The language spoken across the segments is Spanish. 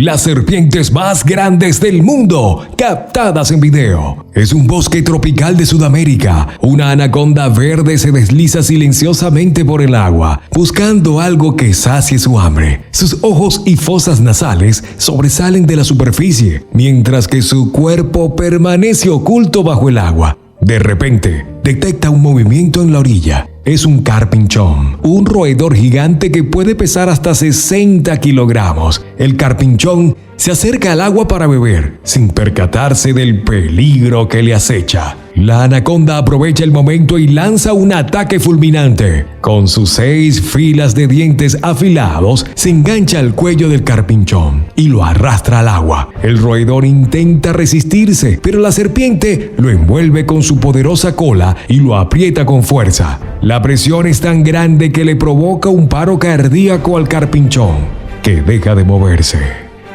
las serpientes más grandes del mundo, captadas en video. Es un bosque tropical de Sudamérica. Una anaconda verde se desliza silenciosamente por el agua, buscando algo que sacie su hambre. Sus ojos y fosas nasales sobresalen de la superficie, mientras que su cuerpo permanece oculto bajo el agua. De repente, detecta un movimiento en la orilla. Es un carpinchón, un roedor gigante que puede pesar hasta 60 kilogramos. El carpinchón se acerca al agua para beber, sin percatarse del peligro que le acecha. La anaconda aprovecha el momento y lanza un ataque fulminante. Con sus 6 filas de dientes afilados, se engancha al cuello del carpinchón y lo arrastra al agua. El roedor intenta resistirse, pero la serpiente lo envuelve con su poderosa cola y lo aprieta con fuerza. La presión es tan grande que le provoca un paro cardíaco al carpinchón, que deja de moverse.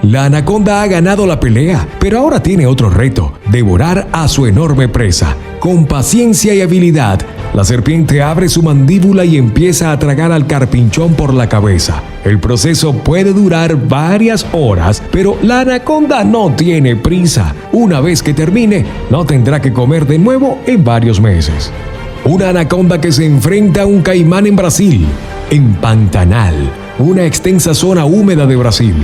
La anaconda ha ganado la pelea, pero ahora tiene otro reto: devorar a su enorme presa. Con paciencia y habilidad, la serpiente abre su mandíbula y empieza a tragar al carpinchón por la cabeza. El proceso puede durar varias horas, pero la anaconda no tiene prisa. Una vez que termine, no tendrá que comer de nuevo en varios meses. Una anaconda que se enfrenta a un caimán en Brasil, en Pantanal, una extensa zona húmeda de Brasil.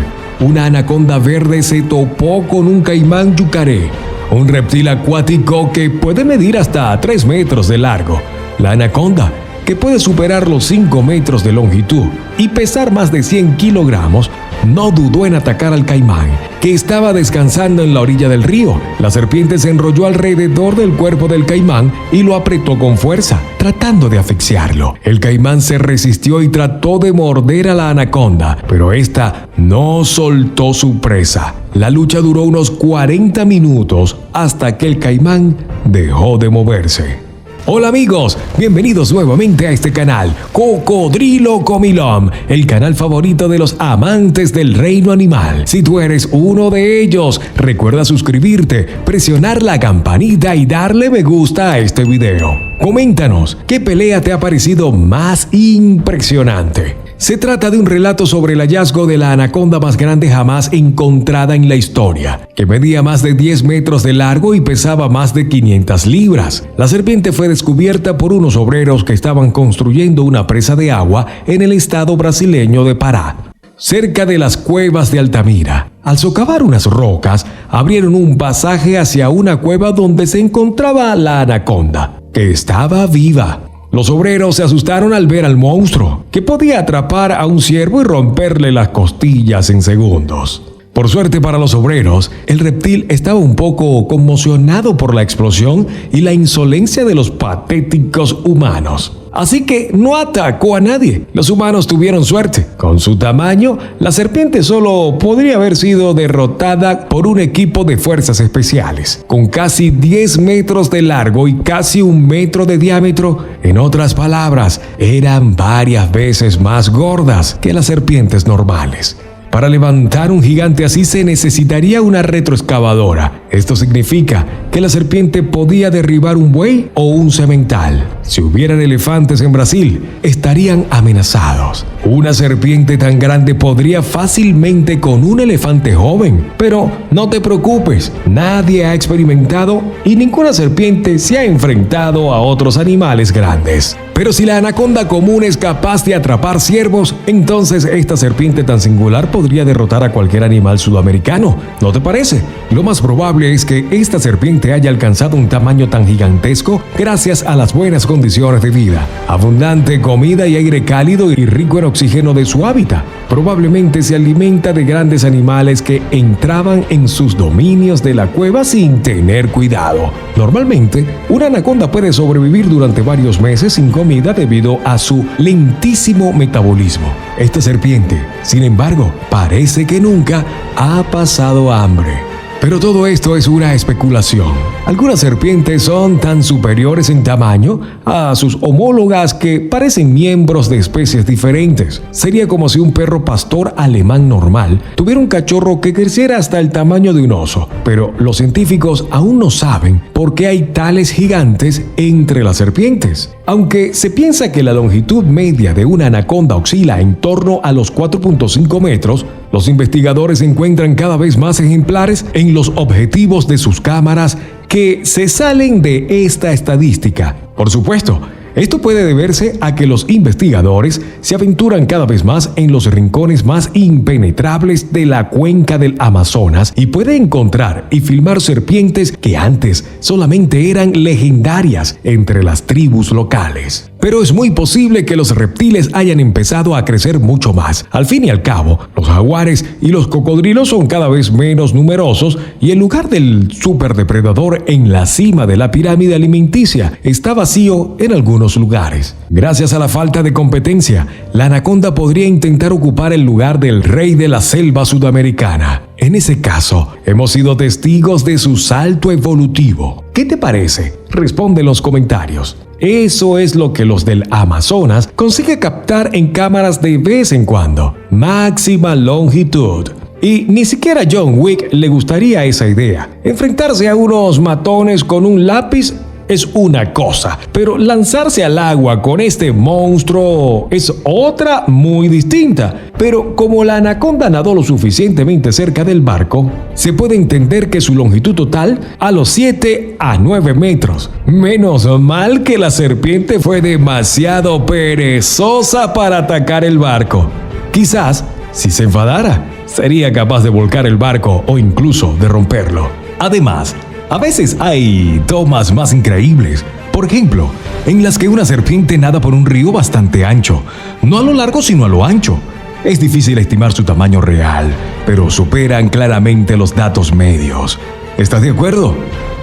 Una anaconda verde se topó con un caimán yucaré, un reptil acuático que puede medir hasta 3 metros de largo. La anaconda, que puede superar los 5 metros de longitud y pesar más de 100 kilogramos, no dudó en atacar al caimán, que estaba descansando en la orilla del río. La serpiente se enrolló alrededor del cuerpo del caimán y lo apretó con fuerza, tratando de asfixiarlo. El caimán se resistió y trató de morder a la anaconda, pero esta no soltó su presa. La lucha duró unos 40 minutos hasta que el caimán dejó de moverse. Hola amigos, bienvenidos nuevamente a este canal, Cocodrilo Comilón, el canal favorito de los amantes del reino animal. Si tú eres uno de ellos, recuerda suscribirte, presionar la campanita y darle me gusta a este video. Coméntanos, ¿qué pelea te ha parecido más impresionante? Se trata de un relato sobre el hallazgo de la anaconda más grande jamás encontrada en la historia, que medía más de 10 metros de largo y pesaba más de 500 libras. La serpiente fue descubierta por unos obreros que estaban construyendo una presa de agua en el estado brasileño de Pará, cerca de las cuevas de Altamira. Al socavar unas rocas, abrieron un pasaje hacia una cueva donde se encontraba la anaconda, que estaba viva. Los obreros se asustaron al ver al monstruo, que podía atrapar a un ciervo y romperle las costillas en segundos. Por suerte para los obreros, el reptil estaba un poco conmocionado por la explosión y la insolencia de los patéticos humanos. Así que no atacó a nadie. Los humanos tuvieron suerte. Con su tamaño, la serpiente solo podría haber sido derrotada por un equipo de fuerzas especiales, con casi 10 metros de largo y casi 1 metro de diámetro. En otras palabras, eran varias veces más gordas que las serpientes normales. Para levantar un gigante así se necesitaría una retroexcavadora. Esto significa que la serpiente podía derribar un buey o un semental. Si hubieran elefantes en Brasil, estarían amenazados. Una serpiente tan grande podría fácilmente con un elefante joven. Pero no te preocupes, nadie ha experimentado y ninguna serpiente se ha enfrentado a otros animales grandes. Pero si la anaconda común es capaz de atrapar ciervos, entonces esta serpiente tan singular podría derrotar a cualquier animal sudamericano. ¿No te parece? Lo más probable es que esta serpiente haya alcanzado un tamaño tan gigantesco gracias a las buenas condiciones de vida, abundante comida y aire cálido y rico en oxígeno de su hábitat. Probablemente se alimenta de grandes animales que entraban en sus dominios de la cueva sin tener cuidado. Normalmente, una anaconda puede sobrevivir durante varios meses sin comida debido a su lentísimo metabolismo. Esta serpiente, sin embargo, parece que nunca ha pasado hambre. Pero todo esto es una especulación. Algunas serpientes son tan superiores en tamaño a sus homólogas que parecen miembros de especies diferentes. Sería como si un perro pastor alemán normal tuviera un cachorro que creciera hasta el tamaño de un oso. Pero los científicos aún no saben por qué hay tales gigantes entre las serpientes. Aunque se piensa que la longitud media de una anaconda oscila en torno a los 4.5 metros, los investigadores encuentran cada vez más ejemplares en los objetivos de sus cámaras que se salen de esta estadística. Por supuesto, esto puede deberse a que los investigadores se aventuran cada vez más en los rincones más impenetrables de la cuenca del Amazonas y pueden encontrar y filmar serpientes que antes solamente eran legendarias entre las tribus locales. Pero es muy posible que los reptiles hayan empezado a crecer mucho más. Al fin y al cabo, los jaguares y los cocodrilos son cada vez menos numerosos y el lugar del superdepredador en la cima de la pirámide alimenticia está vacío en algunos lugares. Gracias a la falta de competencia, la anaconda podría intentar ocupar el lugar del rey de la selva sudamericana. En ese caso, hemos sido testigos de su salto evolutivo. ¿Qué te parece? Responde en los comentarios. Eso es lo que los del Amazonas consiguen captar en cámaras de vez en cuando. Máxima longitud. Y ni siquiera a John Wick le gustaría esa idea. Enfrentarse a unos matones con un lápiz es una cosa, pero lanzarse al agua con este monstruo es otra muy distinta. Pero como la anaconda nadó lo suficientemente cerca del barco, se puede entender que su longitud total a los 7 a 9 metros. Menos mal que la serpiente fue demasiado perezosa para atacar el barco. Quizás, si se enfadara, sería capaz de volcar el barco o incluso de romperlo. Además, a veces hay tomas más increíbles, por ejemplo, en las que una serpiente nada por un río bastante ancho, no a lo largo sino a lo ancho. Es difícil estimar su tamaño real, pero superan claramente los datos medios. ¿Estás de acuerdo?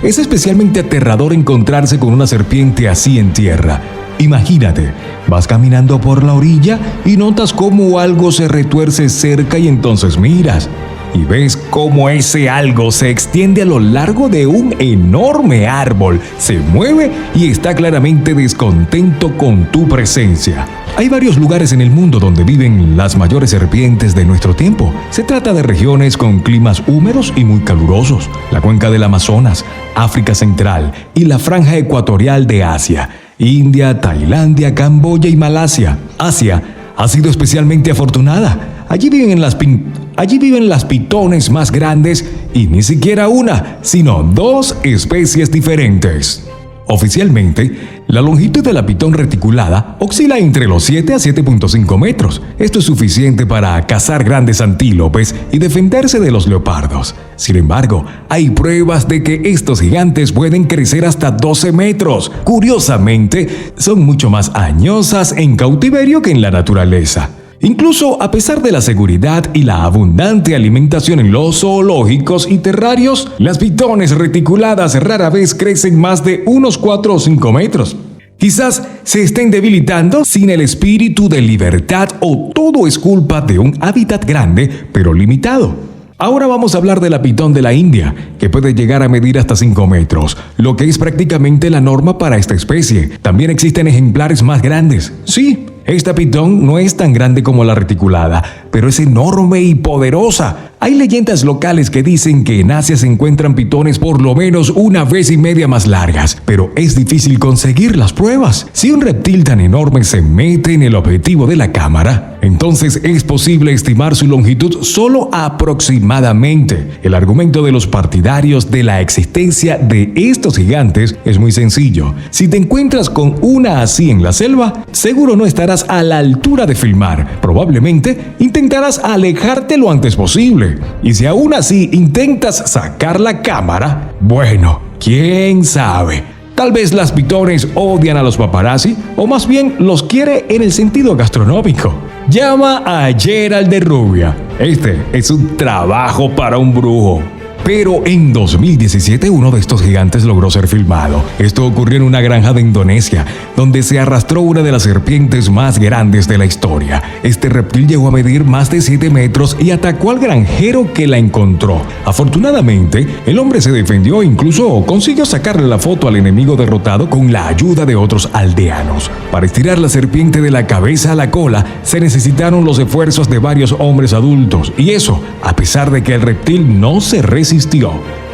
Es especialmente aterrador encontrarse con una serpiente así en tierra. Imagínate, vas caminando por la orilla y notas cómo algo se retuerce cerca y entonces miras y ves cómo ese algo se extiende a lo largo de un enorme árbol, se mueve y está claramente descontento con tu presencia. Hay varios lugares en el mundo donde viven las mayores serpientes de nuestro tiempo. Se trata de regiones con climas húmedos y muy calurosos, la cuenca del Amazonas, África Central y la franja ecuatorial de Asia, India, Tailandia, Camboya y Malasia. Asia ha sido especialmente afortunada. Allí viven las pitones más grandes y ni siquiera una, sino 2 especies diferentes. Oficialmente, la longitud de la pitón reticulada oscila entre los 7 a 7.5 metros. Esto es suficiente para cazar grandes antílopes y defenderse de los leopardos. Sin embargo, hay pruebas de que estos gigantes pueden crecer hasta 12 metros. Curiosamente, son mucho más añosas en cautiverio que en la naturaleza. Incluso a pesar de la seguridad y la abundante alimentación en los zoológicos y terrarios, las pitones reticuladas rara vez crecen más de unos 4 o 5 metros. Quizás se estén debilitando sin el espíritu de libertad o todo es culpa de un hábitat grande pero limitado. Ahora vamos a hablar de la pitón de la India, que puede llegar a medir hasta 5 metros, lo que es prácticamente la norma para esta especie. También existen ejemplares más grandes. Sí, esta pitón no es tan grande como la reticulada, pero es enorme y poderosa. Hay leyendas locales que dicen que en Asia se encuentran pitones por lo menos 1,5 veces más largas, pero es difícil conseguir las pruebas. Si un reptil tan enorme se mete en el objetivo de la cámara, entonces es posible estimar su longitud solo aproximadamente. El argumento de los partidarios de la existencia de estos gigantes es muy sencillo. Si te encuentras con una así en la selva, seguro no estarás a la altura de filmar. Probablemente intentarás alejarte lo antes posible. Y si aún así intentas sacar la cámara, bueno, quién sabe. Tal vez las pitones odian a los paparazzi, o más bien los quiere en el sentido gastronómico. Llama a Gerald de Rubia. Este es un trabajo para un brujo. Pero en 2017 uno de estos gigantes logró ser filmado. Esto ocurrió en una granja de Indonesia, donde se arrastró una de las serpientes más grandes de la historia. Este reptil llegó a medir más de 7 metros y atacó al granjero que la encontró. Afortunadamente, el hombre se defendió e incluso consiguió sacarle la foto al enemigo derrotado con la ayuda de otros aldeanos. Para estirar la serpiente de la cabeza a la cola, se necesitaron los esfuerzos de varios hombres adultos, y eso, a pesar de que el reptil no se resistió.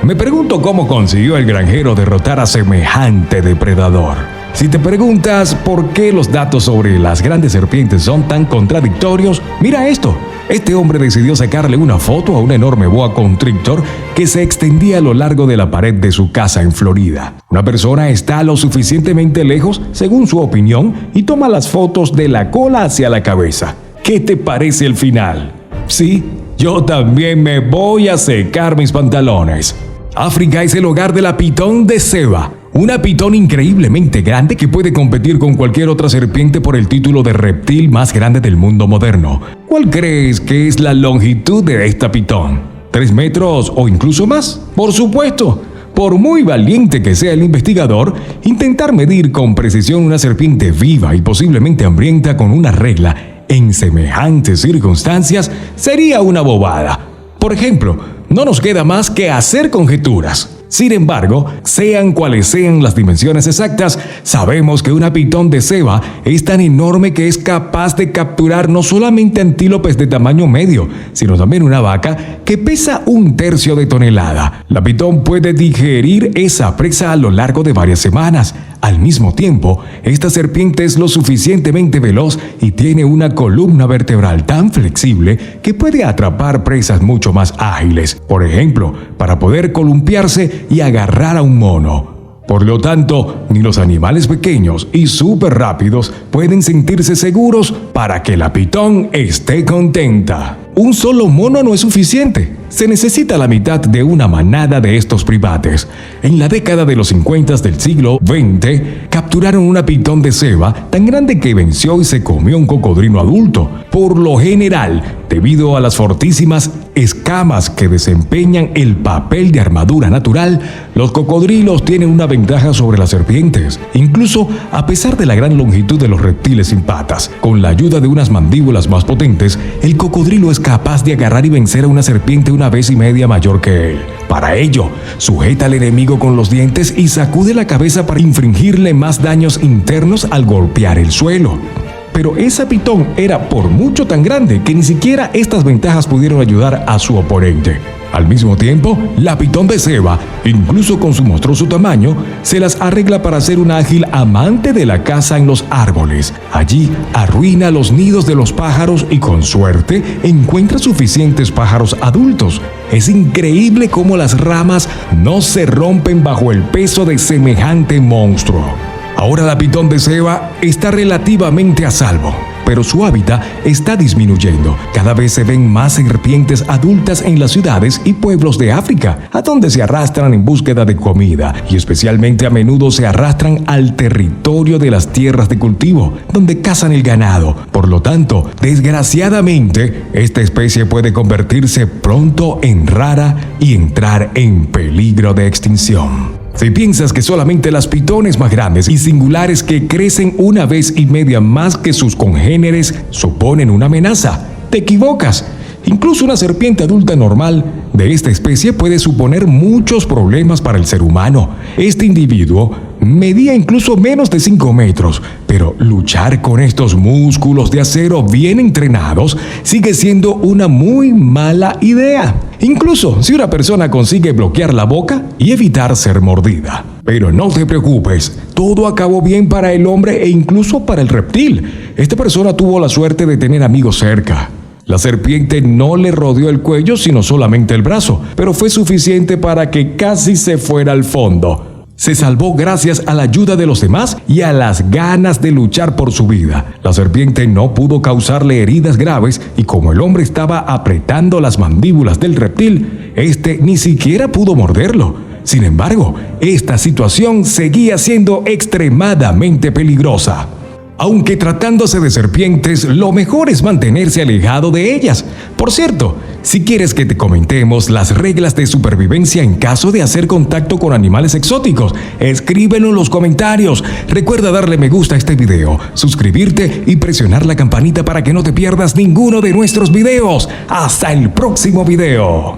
Me pregunto cómo consiguió el granjero derrotar a semejante depredador. Si te preguntas por qué los datos sobre las grandes serpientes son tan contradictorios, mira esto. Este hombre decidió sacarle una foto a una enorme boa constrictor que se extendía a lo largo de la pared de su casa en Florida. Una persona está lo suficientemente lejos, según su opinión, y toma las fotos de la cola hacia la cabeza. ¿Qué te parece el final? Sí, yo también me voy a secar mis pantalones. África es el hogar de la pitón de Ceba, una pitón increíblemente grande que puede competir con cualquier otra serpiente por el título de reptil más grande del mundo moderno. ¿Cuál crees que es la longitud de esta pitón? ¿3 metros o incluso más? Por supuesto. Por muy valiente que sea el investigador, intentar medir con precisión una serpiente viva y posiblemente hambrienta con una regla en semejantes circunstancias sería una bobada. Por ejemplo, no nos queda más que hacer conjeturas. Sin embargo, sean cuales sean las dimensiones exactas, sabemos que una pitón de Ceba es tan enorme que es capaz de capturar no solamente antílopes de tamaño medio, sino también una vaca que pesa 1/3 de tonelada. La pitón puede digerir esa presa a lo largo de varias semanas. Al mismo tiempo, esta serpiente es lo suficientemente veloz y tiene una columna vertebral tan flexible que puede atrapar presas mucho más ágiles. Por ejemplo, para poder columpiarse y agarrar a un mono. Por lo tanto, ni los animales pequeños y súper rápidos pueden sentirse seguros para que la pitón esté contenta. Un solo mono no es suficiente. Se necesita la mitad de una manada de estos primates. En la década de los 50 del siglo XX, capturaron una pitón de Ceba tan grande que venció y se comió un cocodrilo adulto. Por lo general, debido a las fortísimas escamas que desempeñan el papel de armadura natural, los cocodrilos tienen una ventaja sobre las serpientes, incluso a pesar de la gran longitud de los reptiles sin patas. Con la ayuda de unas mandíbulas más potentes, el cocodrilo es capaz de agarrar y vencer a una serpiente 1,5 veces mayor que él. Para ello, sujeta al enemigo con los dientes y sacude la cabeza para infligirle más daños internos al golpear el suelo. Pero esa pitón era por mucho tan grande que ni siquiera estas ventajas pudieron ayudar a su oponente. Al mismo tiempo, la pitón de Ceba, incluso con su monstruoso tamaño, se las arregla para ser una ágil amante de la caza en los árboles. Allí arruina los nidos de los pájaros y con suerte encuentra suficientes pájaros adultos. Es increíble cómo las ramas no se rompen bajo el peso de semejante monstruo. Ahora la pitón de Ceba está relativamente a salvo, pero su hábitat está disminuyendo. Cada vez se ven más serpientes adultas en las ciudades y pueblos de África, a donde se arrastran en búsqueda de comida, y especialmente a menudo se arrastran al territorio de las tierras de cultivo, donde cazan el ganado. Por lo tanto, desgraciadamente, esta especie puede convertirse pronto en rara y entrar en peligro de extinción. Si piensas que solamente las pitones más grandes y singulares que crecen 1,5 veces más que sus congéneres suponen una amenaza, te equivocas. Incluso una serpiente adulta normal de esta especie puede suponer muchos problemas para el ser humano. Este individuo medía incluso menos de 5 metros, pero luchar con estos músculos de acero bien entrenados sigue siendo una muy mala idea. Incluso si una persona consigue bloquear la boca y evitar ser mordida. Pero no te preocupes, todo acabó bien para el hombre e incluso para el reptil. Esta persona tuvo la suerte de tener amigos cerca. La serpiente no le rodeó el cuello, sino solamente el brazo, pero fue suficiente para que casi se fuera al fondo. Se salvó gracias a la ayuda de los demás y a las ganas de luchar por su vida. La serpiente no pudo causarle heridas graves y como el hombre estaba apretando las mandíbulas del reptil, este ni siquiera pudo morderlo. Sin embargo, esta situación seguía siendo extremadamente peligrosa. Aunque tratándose de serpientes, lo mejor es mantenerse alejado de ellas. Por cierto, si quieres que te comentemos las reglas de supervivencia en caso de hacer contacto con animales exóticos, escríbelo en los comentarios. Recuerda darle me gusta a este video, suscribirte y presionar la campanita para que no te pierdas ninguno de nuestros videos. ¡Hasta el próximo video!